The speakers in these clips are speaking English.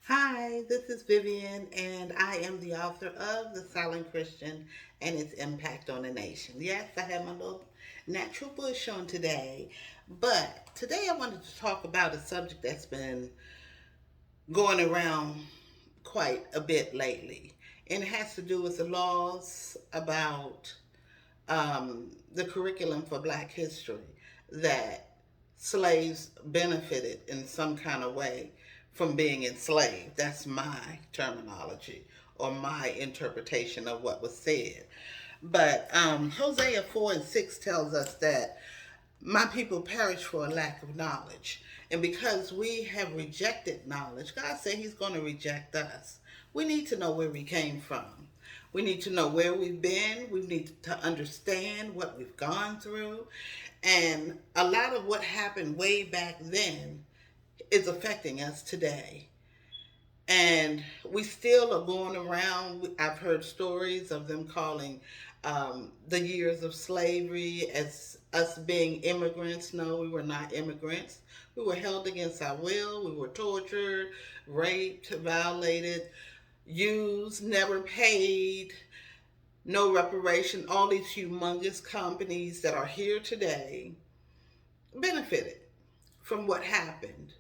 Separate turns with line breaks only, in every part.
Hi, this is Vivian, and I am the author of The Silent Christian and Its Impact on the Nation. Yes, I have my little natural bush on today, but today I wanted to talk about a subject that's been going around quite a bit lately, and it has to do with the laws about the curriculum for Black history that slaves benefited in some kind of way from being enslaved. That's my terminology or my interpretation of what was said. But Hosea 4 and 6 tells us that my people perish for a lack of knowledge. And because we have rejected knowledge, God said He's going to reject us. We need to know where we came from. We need to know where we've been. We need to understand what we've gone through. And a lot of what happened way back then is affecting us today. And we still are going around. I've heard stories of them calling the years of slavery as us being immigrants. No, we were not immigrants. We were held against our will. We were tortured, raped, violated, used, never paid, no reparation. All these humongous companies that are here today benefited from what happened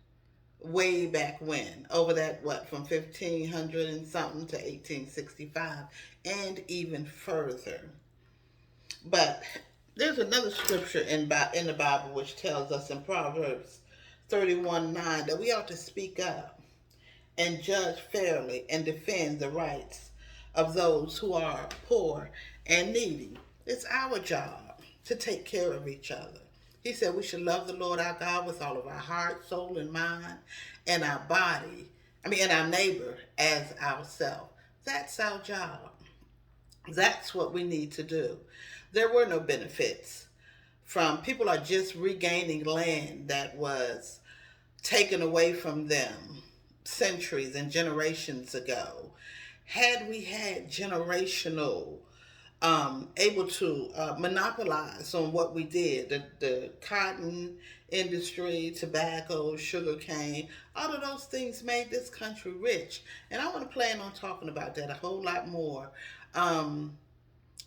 way back when, over that, what, from 1500 and something to 1865, and even further. But there's another scripture in the Bible which tells us in Proverbs 31:9 that we ought to speak up and judge fairly and defend the rights of those who are poor and needy. It's our job to take care of each other. He said we should love the Lord our God with all of our heart, soul, and mind, and our body, and our neighbor as ourselves. That's our job. That's what we need to do. There were no benefits from people are just regaining land that was taken away from them centuries and generations ago. Had we had generational able to monopolize on what we did, the cotton industry, tobacco, sugar cane, all of those things made this country rich. And I want to plan on talking about that a whole lot more, um,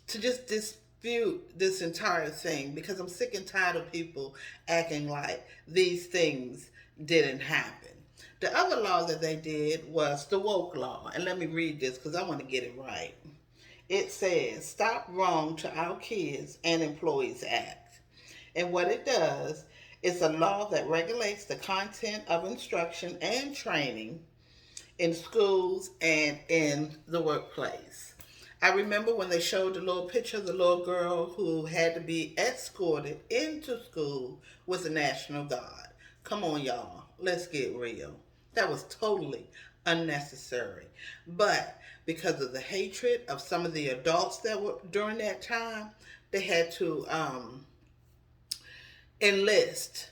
to just dispute this entire thing, because I'm sick and tired of people acting like these things didn't happen. The other law that they did was the woke law. And let me read this because I want to get it right. It says, Stop Wrong to Our Kids and Employees Act. And what it does is a law that regulates the content of instruction and training in schools and in the workplace. I remember when they showed the little picture of the little girl who had to be escorted into school with the National Guard. Come on, y'all. Let's get real. That was totally unnecessary. But because of the hatred of some of the adults that were during that time, they had to enlist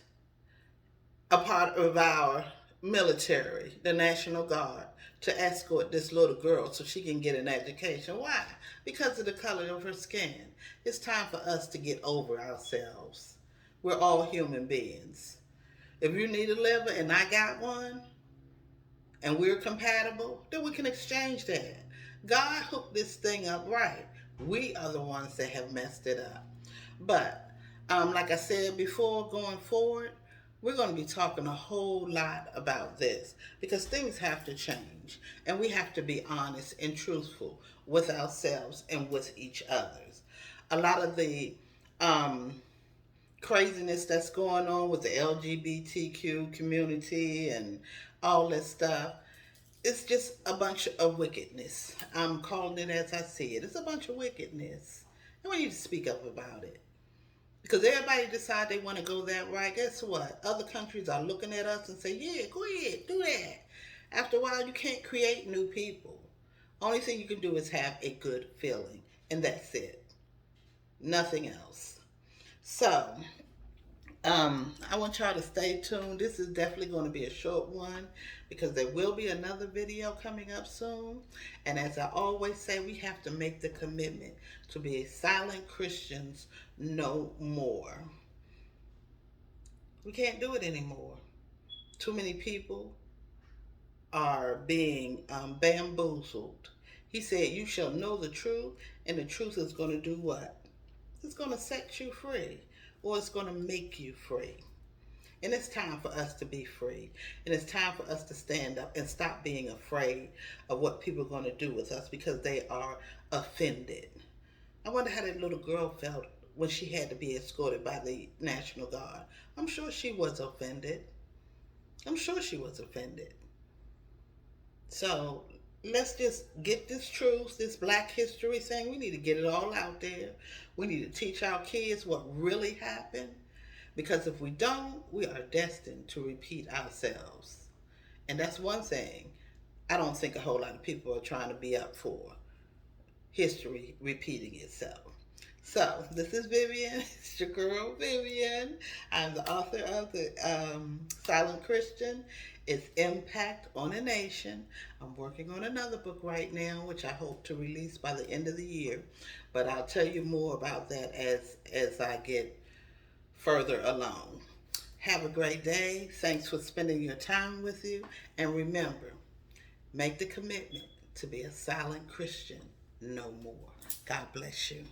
a part of our military, the National Guard, to escort this little girl so she can get an education. Why? Because of the color of her skin. It's time for us to get over ourselves. We're all human beings. If you need a liver and I got one, and we're compatible, then we can exchange that. God hooked this thing up right. We are the ones that have messed it up. But like I said before, going forward, we're going to be talking a whole lot about this because things have to change, and we have to be honest and truthful with ourselves and with each others. A lot of the craziness that's going on with the LGBTQ community and all this stuff, it's just a bunch of wickedness. I'm calling it as I see it. It's a bunch of wickedness. And we need to speak up about it. Because everybody decide they want to go that right. Guess what? Other countries are looking at us and say, yeah, go ahead, do that. After a while, you can't create new people. Only thing you can do is have a good feeling. And that's it. Nothing else. So, I want y'all to stay tuned. This is definitely going to be a short one because there will be another video coming up soon. And as I always say, we have to make the commitment to be silent Christians no more. We can't do it anymore. Too many people are being bamboozled. He said, "You shall know the truth, and the truth is going to do what? It's going to set you free, or it's going to make you free." And it's time for us to be free. And it's time for us to stand up and stop being afraid of what people are going to do with us because they are offended. I wonder how that little girl felt when she had to be escorted by the National Guard. I'm sure she was offended. I'm sure she was offended. So let's just get this truth, this Black History thing. We need to get it all out there. We need to teach our kids what really happened. Because if we don't, we are destined to repeat ourselves. And that's one thing I don't think a whole lot of people are trying to be up for, history repeating itself. So, this is Vivian. It's your girl, Vivian. I'm the author of the Silent Christian. It's Impact on a Nation. I'm working on another book right now, which I hope to release by the end of the year. But I'll tell you more about that as I get further along. Have a great day. Thanks for spending your time with you. And remember, make the commitment to be a silent Christian no more. God bless you.